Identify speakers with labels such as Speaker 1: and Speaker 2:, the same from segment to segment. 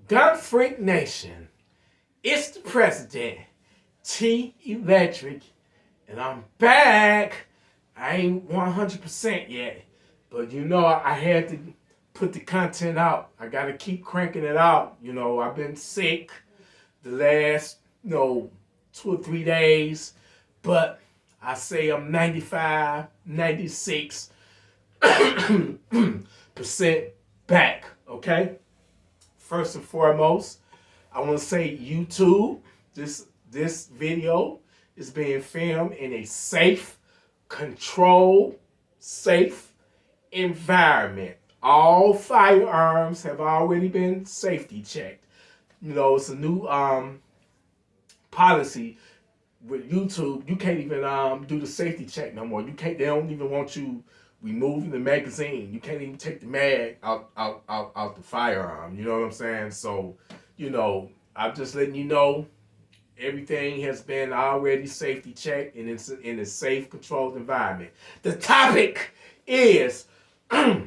Speaker 1: Gunfreak Nation, it's the president, TElectrik, and I'm back. I ain't 100% yet, but I had to put the content out. I gotta keep cranking it out. I've been sick the last, 2 or 3 days, but I say I'm 95, 96% back, okay? First and foremost, I want to say YouTube, this video is being filmed in a safe, controlled, safe environment. All firearms have already been safety checked. It's a new policy with YouTube. You can't even do the safety check no more. They don't even want you removing the magazine. You can't even take the mag out the firearm. You know what I'm saying? So, I'm just letting you know everything has been already safety checked and it's in a safe, controlled environment. The topic is a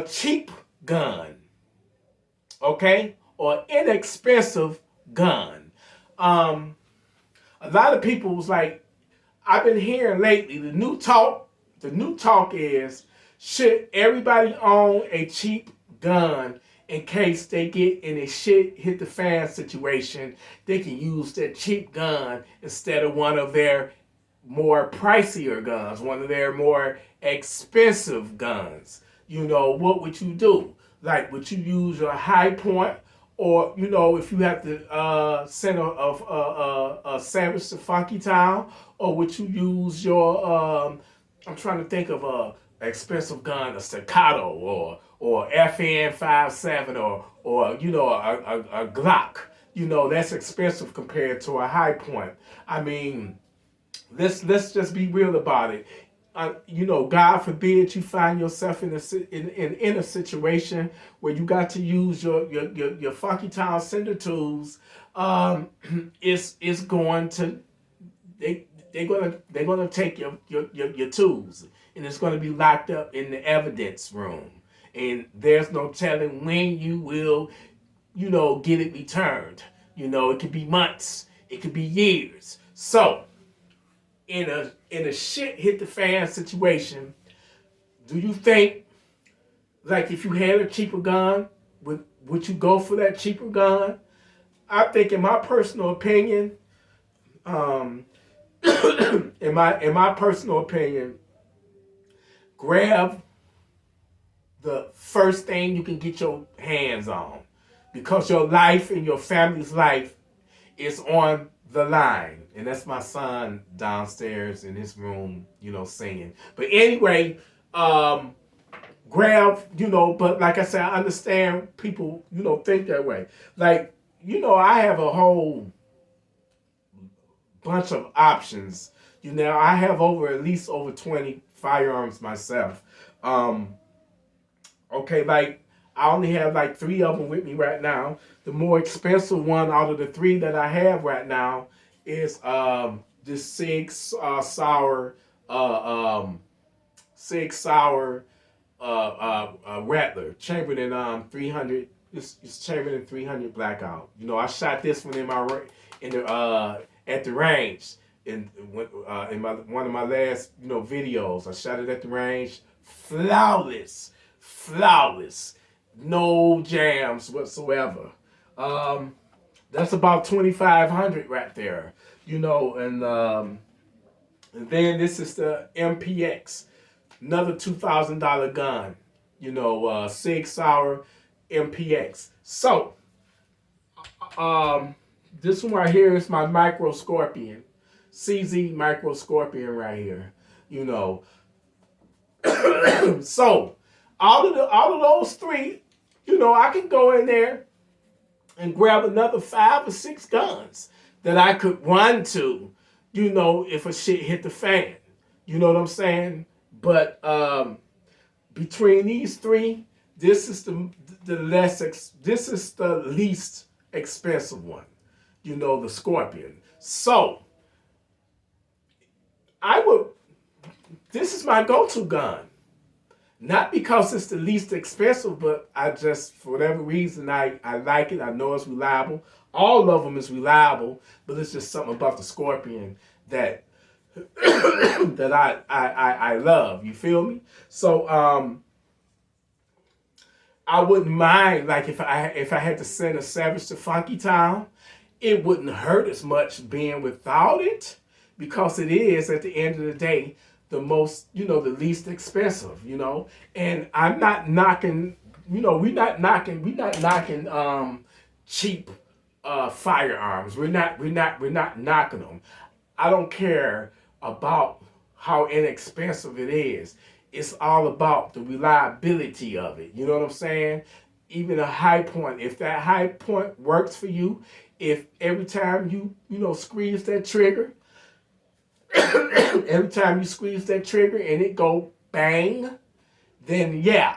Speaker 1: cheap gun, okay, or inexpensive gun. A lot of people was like, I've been hearing lately, the new talk is, should everybody own a cheap gun in case they get in a shit hit the fan situation? They can use that cheap gun instead of one of their more pricier guns, one of their more expensive guns. What would you do? Like, would you use your high point? Or, if you have to send a sandwich to Funky Town, or would you use your, I'm trying to think of a expensive gun, a Staccato, or FN 57, or a Glock. That's expensive compared to a high point. I mean, let's just be real about it. God forbid you find yourself in a situation where you got to use your Funky Town sender tools. It's going to they're gonna take your tools, and it's gonna be locked up in the evidence room, and there's no telling when you will get it returned. It could be months, it could be years. So in a shit hit the fan situation, do you think, like, if you had a cheaper gun, would you go for that cheaper gun? I think, in my personal opinion, in my personal opinion, grab the first thing you can get your hands on, because your life and your family's life is on the line. And that's my son downstairs in his room, singing. But anyway, grab, but like I said, I understand people, think that way. Like, I have a whole bunch of options. I have at least over 20 firearms myself. Okay, like, I only have like 3 of them with me right now. The more expensive one out of the 3 that I have right now is this Sig Sauer Rattler, chambered in 300. It's chambered in 300 blackout. I shot this one at the range in one of my last videos. I shot it at the range, flawless, no jams whatsoever. That's about 2,500 right there, and then this is the MPX, another $2,000 gun, Sig Sauer MPX. So, this one right here is my Micro Scorpion, CZ Micro Scorpion right here, So, out of those 3, I can go in there and grab another 5 or 6 guns that I could run to, if a shit hit the fan. You know what I'm saying? But between these 3, this is the least expensive one. The Scorpion. So this is my go-to gun. Not because it's the least expensive, but I just, for whatever reason, I like it. I know it's reliable. All of them is reliable, but it's just something about the Scorpion that that I love. You feel me? So I wouldn't mind, like, if I had to send a Savage to Funky Town, it wouldn't hurt as much being without it, because it is, at the end of the day, the most, the least expensive, And I'm not knocking, we're not knocking cheap firearms. We're not knocking them. I don't care about how inexpensive it is. It's all about the reliability of it. You know what I'm saying? Even a high point, if that high point works for you, if every time you squeeze that trigger, every time you squeeze that trigger and it go bang, then yeah.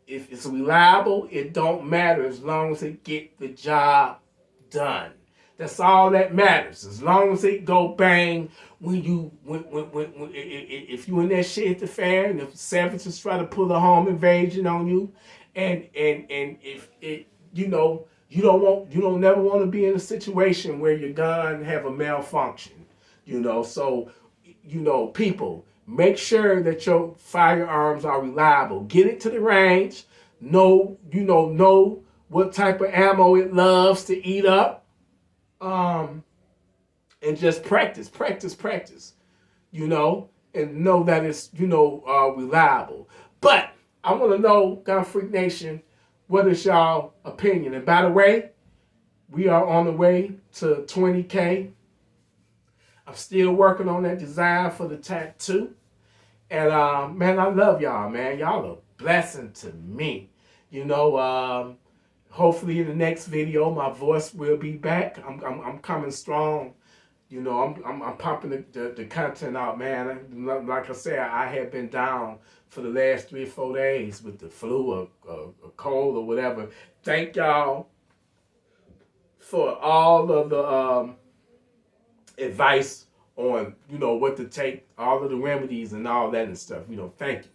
Speaker 1: If it's reliable, it don't matter as long as it get the job done. That's all that matters. As long as it go bang, when if you in that shit hit the fan, if savages try to pull a home invasion on you, and if it, you don't never want to be in a situation where your gun have a malfunction. So people, make sure that your firearms are reliable. Get it to the range. Know what type of ammo it loves to eat up. And just practice, and know that it's, reliable. But I want to know, Gun Freak Nation, what is y'all opinion? And by the way, we are on the way to 20K. I'm still working on that design for the tattoo. And man, I love y'all, man. Y'all are a blessing to me. Hopefully in the next video, my voice will be back. I'm coming strong. I'm pumping the content out, man. Like I said, I have been down for the last 3 or 4 days with the flu or a cold or whatever. Thank y'all for all of the advice on, what to take, all of the remedies and all that and stuff. Thank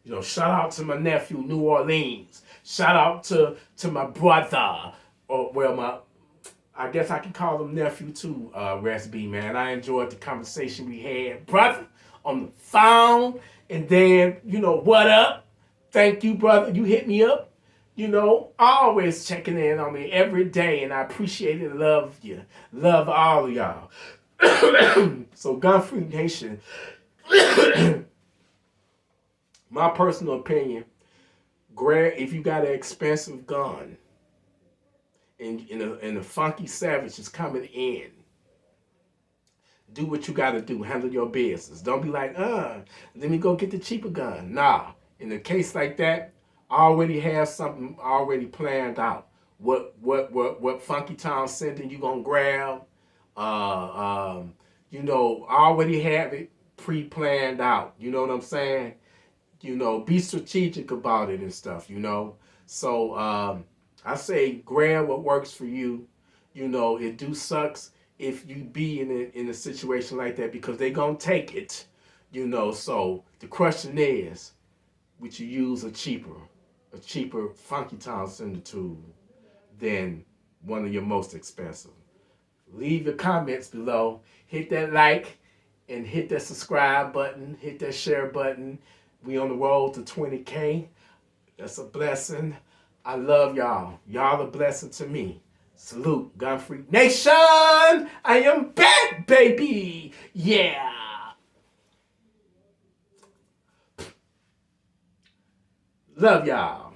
Speaker 1: you. Shout out to my nephew, New Orleans. Shout out to my brother, I guess I can call him nephew too, Rest B, man. I enjoyed the conversation we had, brother, on the phone. And then, what up? Thank you, brother. You hit me up. Always checking in on me every day, and I appreciate it. Love you. Love all of y'all. So, Gunfreaknation, my personal opinion, if you got an expensive gun and a funky savage is coming in, do what you got to do. Handle your business. Don't be like, let me go get the cheaper gun. Nah. In a case like that, I already have something already planned out. What Funky Town sending you gonna grab? I already have it pre-planned out. You know what I'm saying? Be strategic about it and stuff. So I say grab what works for you. It do sucks if you be in a situation like that, because they gonna take it. So the question is, would you use a cheaper Funky Town sender tool than one of your most expensive? Leave your comments below. Hit that like and hit that subscribe button. Hit that share button. We on the road to 20K. That's a blessing. I love y'all. Y'all a blessing to me. Salute, Gunfreak Nation. I am back, baby. Yeah. Love y'all.